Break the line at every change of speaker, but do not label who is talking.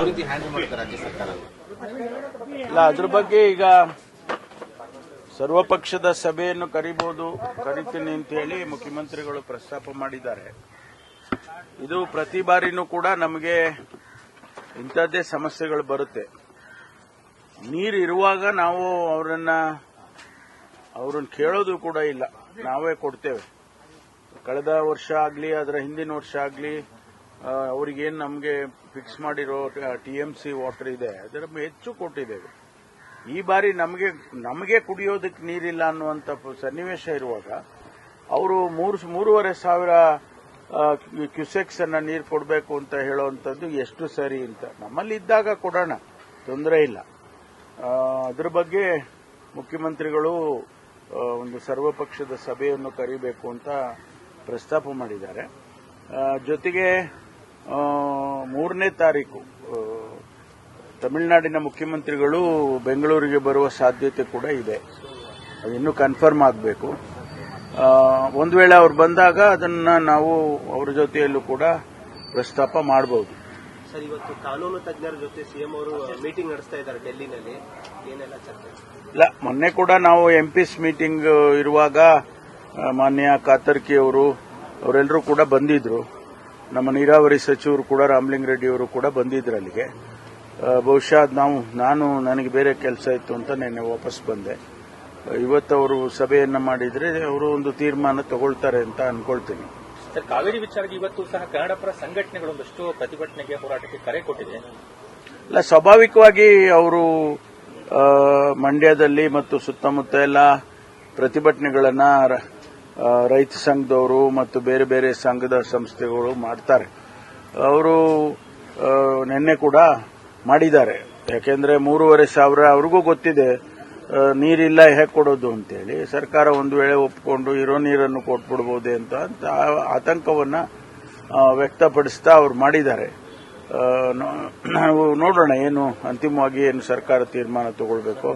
ರೀತಿ ಹ್ಯಾಂಡಲ್ ಮಾಡುತ್ತೆ ರಾಜ್ಯ ಸರ್ಕಾರ?
ಇಲ್ಲ, ಅದ್ರ ಬಗ್ಗೆ ಈಗ ಸರ್ವಪಕ್ಷದ ಸಭೆಯನ್ನು ಕರಿತೀನಿ ಅಂತ ಹೇಳಿ ಮುಖ್ಯಮಂತ್ರಿಗಳು ಪ್ರಸ್ತಾಪ ಮಾಡಿದ್ದಾರೆ. ಇದು ಪ್ರತಿ ಬಾರಿನೂ ಕೂಡ ನಮಗೆ ಇಂಥದ್ದೇ ಸಮಸ್ಯೆಗಳು ಬರುತ್ತೆ. ನೀರಿರುವಾಗ ನಾವು ಅವರನ್ನ ಕೇಳೋದು ಕೂಡ ಇಲ್ಲ, ನಾವೇ ಕೊಡ್ತೇವೆ. ಕಳೆದ ವರ್ಷ ಆಗಲಿ ಅದರ ಹಿಂದಿನ ವರ್ಷ ಆಗಲಿ ಅವರಿಗೇನು ನಮಗೆ ಫಿಕ್ಸ್ ಮಾಡಿರೋ ಟಿಎಂಸಿ ವಾಟರ್ ಇದೆ ಅದರ ಹೆಚ್ಚು ಕೊಟ್ಟಿದ್ದೇವೆ. ಈ ಬಾರಿ ನಮಗೆ ಕುಡಿಯೋದಕ್ಕೆ ನೀರಿಲ್ಲ ಅನ್ನುವಂಥ ಸನ್ನಿವೇಶ ಇರುವಾಗ ಅವರು 3,500 ಕ್ಯೂಸೆಕ್ಸ್ ಅನ್ನ ನೀರು ಕೊಡಬೇಕು ಅಂತ ಹೇಳುವಂಥದ್ದು ಎಷ್ಟು ಸರಿ ಅಂತ. ನಮ್ಮಲ್ಲಿ ಇದ್ದಾಗ ಕೊಡೋಣ, ತೊಂದರೆ ಇಲ್ಲ. ಅದರ ಬಗ್ಗೆ ಮುಖ್ಯಮಂತ್ರಿಗಳು ಒಂದು ಸರ್ವಪಕ್ಷದ ಸಭೆಯನ್ನು ಕರೀಬೇಕು ಅಂತ ಪ್ರಸ್ತಾಪ ಮಾಡಿದ್ದಾರೆ. ಜೊತೆಗೆ 3ನೇ ತಾರೀಕು ತಮಿಳುನಾಡಿನ ಮುಖ್ಯಮಂತ್ರಿಗಳು ಬೆಂಗಳೂರಿಗೆ ಬರುವ ಸಾಧ್ಯತೆ ಕೂಡ ಇದೆ. ಅದಿನ್ನೂ ಕನ್ಫರ್ಮ್ ಆಗಬೇಕು. ಒಂದು ವೇಳೆ ಅವ್ರು ಬಂದಾಗ ಅದನ್ನ ನಾವು ಅವರ ಜೊತೆಯಲ್ಲೂ ಕೂಡ ಪ್ರಸ್ತಾಪ ಮಾಡಬಹುದು.
ಸರ್, ಇವತ್ತು ಕಾನೂನು ತಜ್ಞರ ಜೊತೆ ಸಿಎಂ ಅವರು ಮೀಟಿಂಗ್ ನಡೆಸ್ತಾ ಇದ್ದಾರೆ ಡೆಲ್ಲಿನಲ್ಲಿ, ಏನೆಲ್ಲ ಚರ್ಚೆ?
ಇಲ್ಲ, ಮೊನ್ನೆ ಕೂಡ ನಾವು ಎಂಪಿಸ್ ಮೀಟಿಂಗ್ ಇರುವಾಗ ಮಾನ್ಯ ಕಾತರ್ಕಿ ಅವರೆಲ್ಲರೂ ಕೂಡ ಬಂದಿದ್ರು. ನಮ್ಮ ನೀರಾವರಿ ಸಚಿವರು ಕೂಡ ರಾಮಲಿಂಗ ರೆಡ್ಡಿ ಅವರು ಕೂಡ ಬಂದಿದ್ರು ಅಲ್ಲಿಗೆ. ಬಹುಶಃ ನನಗೆ ಬೇರೆ ಕೆಲಸ ಇತ್ತು ಅಂತ ನಿನ್ನೆ ವಾಪಸ್ ಬಂದೆ. ಇವತ್ತು ಅವರು ಸಭೆಯನ್ನ ಮಾಡಿದ್ರೆ ಅವರು ಒಂದು ತೀರ್ಮಾನ ತಗೊಳ್ತಾರೆ ಅಂತ ಅನ್ಕೊಳ್ತೀನಿ.
ಸರ್, ಕಾವೇರಿ ವಿಚಾರಕ್ಕೆ ಇವತ್ತು ಸಹ ಕನ್ನಡ ಪರ ಸಂಘಟನೆಗಳೊಂದಷ್ಟು ಪ್ರತಿಭಟನೆಗೆ, ಹೋರಾಟಕ್ಕೆ ಕರೆ ಕೊಟ್ಟಿದೆ.
ಇಲ್ಲ, ಸ್ವಾಭಾವಿಕವಾಗಿ ಅವರು ಮಂಡ್ಯದಲ್ಲಿ ಮತ್ತು ಸುತ್ತಮುತ್ತ ಎಲ್ಲ ಪ್ರತಿಭಟನೆಗಳನ್ನ ರೈತ ಸಂಘದವರು ಮತ್ತು ಬೇರೆ ಬೇರೆ ಸಂಘದ ಸಂಸ್ಥೆಗಳು ಮಾಡ್ತಾರೆ. ಅವರು ನಿನ್ನೆ ಕೂಡ ಮಾಡಿದ್ದಾರೆ. ಯಾಕೆಂದ್ರೆ 3,500 ಅವ್ರಿಗೂ ಗೊತ್ತಿದೆ ನೀರಿಲ್ಲ ಹೇಗೆ ಕೊಡೋದು ಅಂತೇಳಿ. ಸರ್ಕಾರ ಒಂದು ವೇಳೆ ಒಪ್ಪಿಕೊಂಡು ಇರೋ ನೀರನ್ನು ಕೊಟ್ಬಿಡ್ಬೋದೇ ಅಂತ ಆತಂಕವನ್ನ ವ್ಯಕ್ತಪಡಿಸ್ತಾ ಅವ್ರು ಮಾಡಿದ್ದಾರೆ. ನಾವು ನೋಡೋಣ ಏನು ಅಂತಿಮವಾಗಿ ಏನು ಸರ್ಕಾರ ತೀರ್ಮಾನ ತಗೊಳ್ಬೇಕು.